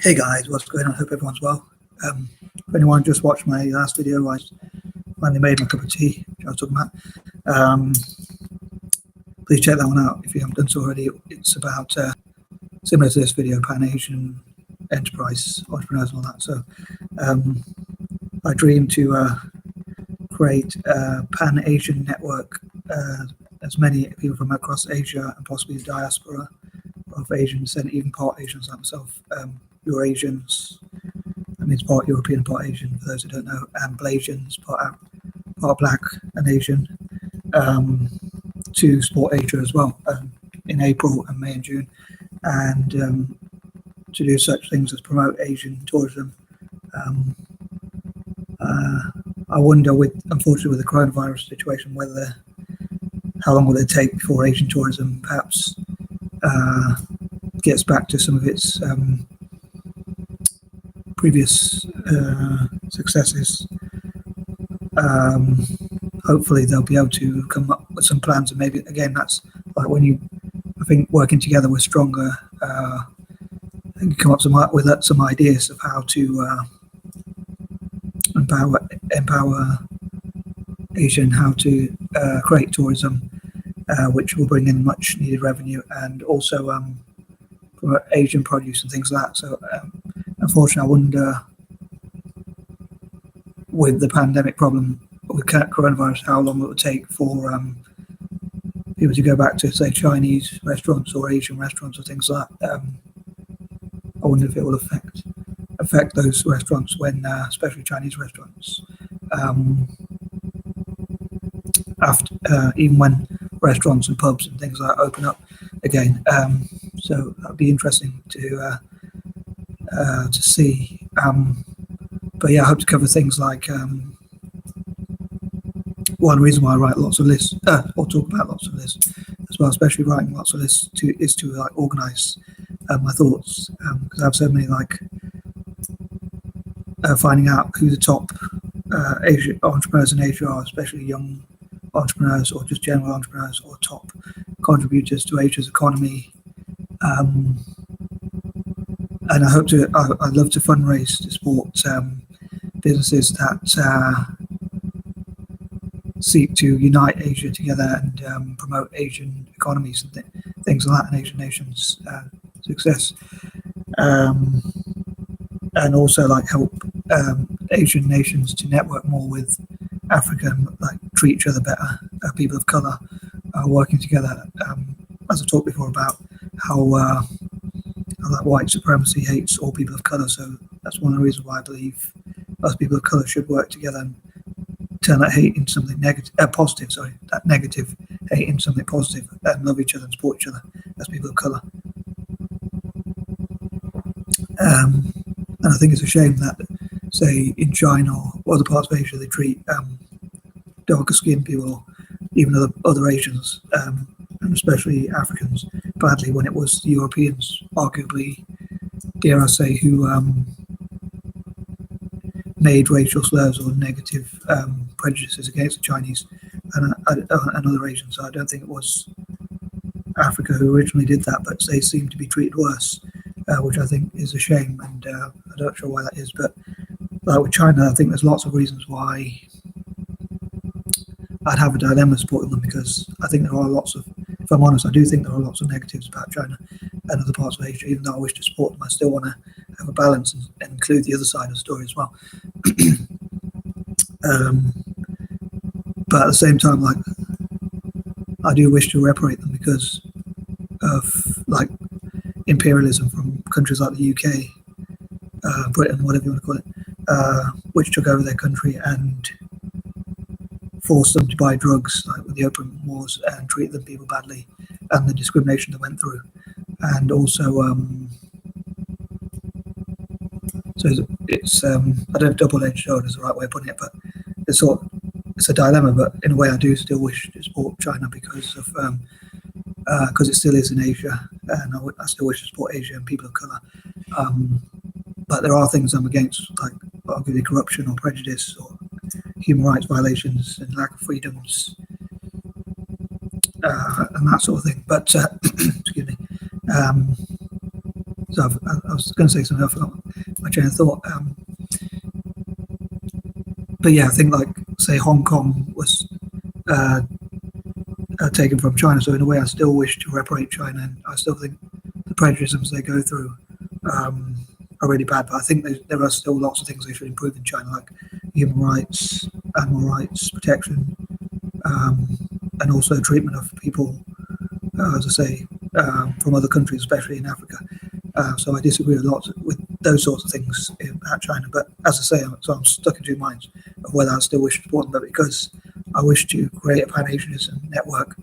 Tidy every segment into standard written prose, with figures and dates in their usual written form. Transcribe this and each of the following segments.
Hey guys, what's going on? Hope everyone's well. If anyone just watched my last video, I finally made my cup of tea, which I was talking about. Please check that one out if you haven't done so already. It's about, similar to this video, Pan-Asian enterprise entrepreneurs and all that. So I dream to create a Pan-Asian network, as many people from across Asia and possibly the diaspora of Asians and even part Asians like myself. Eurasians, that means part European and part Asian for those who don't know, and Blasians, part Black and Asian, to support Asia as well in April and May and June, and to do such things as promote Asian tourism. I wonder, unfortunately, with the coronavirus situation, how long will it take before Asian tourism perhaps gets back to some of its previous successes. Hopefully they'll be able to come up with some plans, and maybe again that's like when I think working together we're stronger. You can come up with some ideas of how to empower Asia and how to create tourism, which will bring in much needed revenue, and also promote Asian produce and things like that. So unfortunately, I wonder, with the pandemic problem, with coronavirus, how long it would take for people to go back to, say, Chinese restaurants or Asian restaurants or things like that. I wonder if it will affect those restaurants when, especially Chinese restaurants, even when restaurants and pubs and things like that open up again. So that'd be interesting to see. But yeah, I hope to cover things like one reason why I write lots of lists, or talk about lots of lists as well, especially writing lots of lists is to like organize my thoughts, because I have so many, like finding out who the top Asia entrepreneurs in Asia are, especially young entrepreneurs or just general entrepreneurs or top contributors to Asia's economy. And I'd love to fundraise to support businesses that seek to unite Asia together and promote Asian economies and things like that, and Asian nations' success. And also like help Asian nations to network more with Africa and like treat each other better. People of color working together. As I talked before about how like white supremacy hates all people of color, so that's one of the reasons why I believe us people of color should work together and turn that hate into something positive. That negative hate into something positive, and love each other and support each other as people of color. And I think it's a shame that, say, in China or other parts of Asia, they treat darker skinned people, or even other Asians, and especially Africans, badly, when it was the Europeans, arguably, dare I say, who made racial slurs or negative prejudices against the Chinese and other Asians. So I don't think it was Africa who originally did that, but they seem to be treated worse, which I think is a shame, and I'm not sure why that is. But like with China, I think there's lots of reasons why I'd have a dilemma supporting them, because I think there are lots of, if I'm honest, I do think there are lots of negatives about China and other parts of Asia. Even though I wish to support them, I still want to have a balance and include the other side of the story as well. But at the same time, like, I do wish to reparate them because of like imperialism from countries like the UK, Britain, whatever you want to call it, which took over their country and forced them to buy drugs, like with the opium wars, and treat them people badly, and the discrimination they went through. And also, so it's I don't know if double-edged sword is the right way of putting it, but it's a dilemma. But in a way, I do still wish to support China because it still is in Asia, and I still wish to support Asia and people of color. But there are things I'm against, like arguably corruption or prejudice or human rights violations and lack of freedoms, and that sort of thing. But excuse me. So I was going to say something, I forgot my train of thought. But yeah, I think like say Hong Kong was taken from China, so in a way I still wish to reparate China, and I still think the prejudices they go through are really bad. But I think there are still lots of things they should improve in China, like human rights, animal rights protection, and also treatment of people, as I say, from other countries, especially in Africa. So I disagree a lot with those sorts of things about China. But as I say, so I'm stuck in two minds of whether I still wish to support them. But because I wish to create a Pan-Asianism network,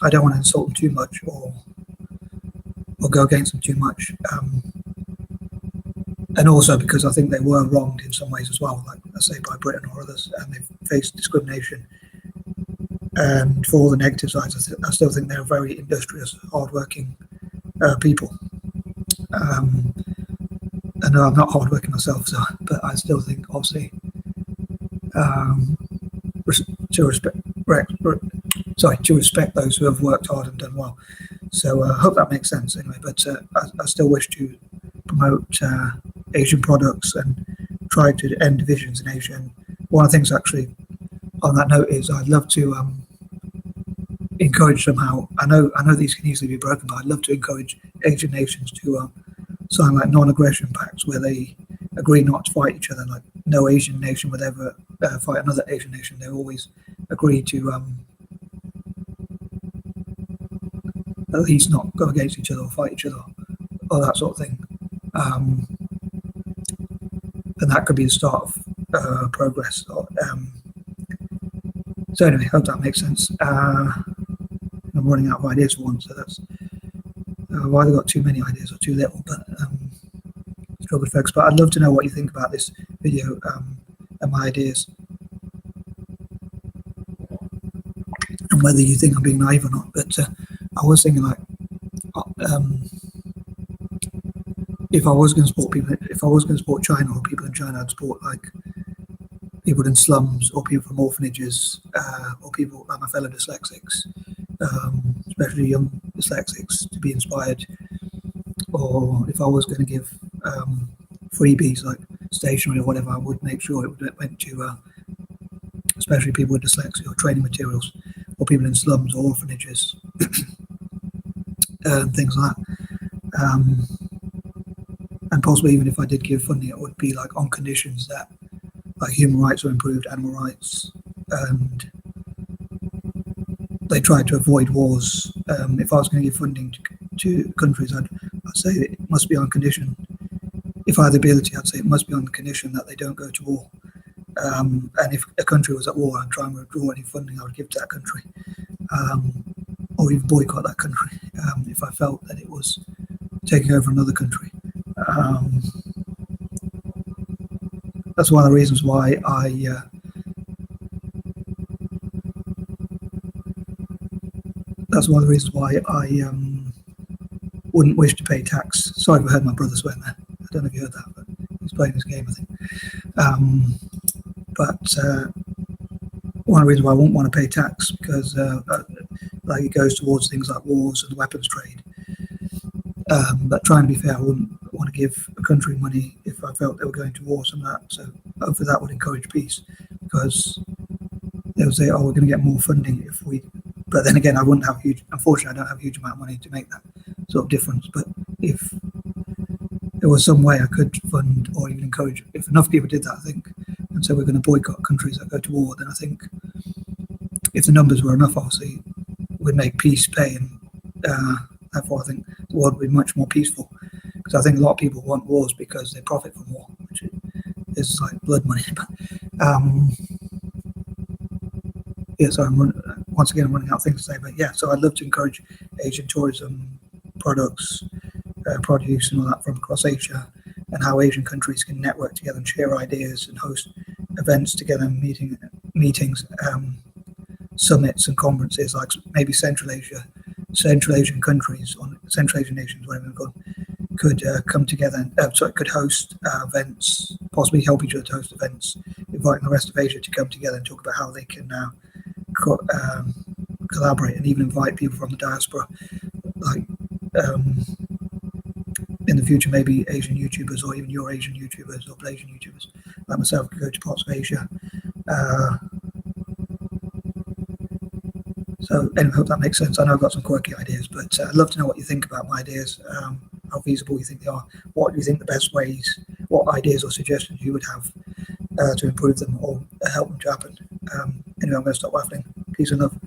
I don't want to insult them too much or go against them too much. And also because I think they were wronged in some ways as well, like I say by Britain or others, and they've faced discrimination. And for all the negative sides, I still think they're very industrious, hardworking people. I know I'm not hardworking myself, but I still think, obviously, to respect those who have worked hard and done well. So I hope that makes sense anyway. But I still wish to promote Asian products and try to end divisions in Asia. And one of the things actually on that note is I'd love to encourage somehow. I know these can easily be broken, but I'd love to encourage Asian nations to sign like non-aggression pacts where they agree not to fight each other. Like no Asian nation would ever fight another Asian nation. They always agree to at least not go against each other or fight each other or that sort of thing. And that could be the start of progress. So anyway, hope that makes sense. I'm running out of ideas for one, so that's I've either got too many ideas or too little, but struggle to focus. But I'd love to know what you think about this video and my ideas, and whether you think I'm being naive or not. But I was thinking like, if I was going to support people, if I was going to support China or people in China, I'd support like people in slums or people from orphanages or people like my fellow dyslexics, especially young dyslexics, to be inspired. Or if I was going to give freebies like stationery or whatever, I would make sure it went to especially people with dyslexia, or training materials, or people in slums or orphanages, and things like that. And possibly even if I did give funding, it would be like on conditions that like human rights are improved, animal rights, and they tried to avoid wars. If I was going to give funding to countries, I'd say it must be on condition. If I had the ability, I'd say it must be on the condition that they don't go to war. And if a country was at war, I'd try and withdraw any funding I would give to that country, or even boycott that country if I felt that it was taking over another country. That's one of the reasons why I wouldn't wish to pay tax. Sorry if I heard my brother swear there. I don't know if you heard that, but he's playing this game, I think. But one of the reasons why I wouldn't want to pay tax, because like it goes towards things like wars and the weapons trade. But trying to be fair, I wouldn't want to give a country money if I felt they were going to war and that. So hopefully that would encourage peace, because they would say, "Oh, we're going to get more funding if we." But then again, I wouldn't have huge. Unfortunately, I don't have a huge amount of money to make that sort of difference. But if there was some way I could fund or even encourage, if enough people did that, I think, and so we're going to boycott countries that go to war, then I think if the numbers were enough, obviously, we'd make peace pay, and therefore I think the world would be much more peaceful. Because I think a lot of people want wars because they profit from war, which is like blood money. But yeah, so once again, I'm running out of things to say. But yeah, so I'd love to encourage Asian tourism, products, produce and all that from across Asia, and how Asian countries can network together and share ideas and host events together, meetings, summits and conferences, like maybe Central Asian countries, or Central Asian nations, whatever they're called, could come together and could host events, possibly help each other to host events, inviting the rest of Asia to come together and talk about how they can collaborate, and even invite people from the diaspora, like in the future, maybe Asian YouTubers or even your Asian YouTubers or Malaysian YouTubers like myself could go to parts of Asia. So anyway, I hope that makes sense. I know I've got some quirky ideas, but I'd love to know what you think about my ideas, how feasible you think they are, what do you think the best ways, what ideas or suggestions you would have to improve them or help them to happen. Anyway, I'm going to stop waffling. Peace and love.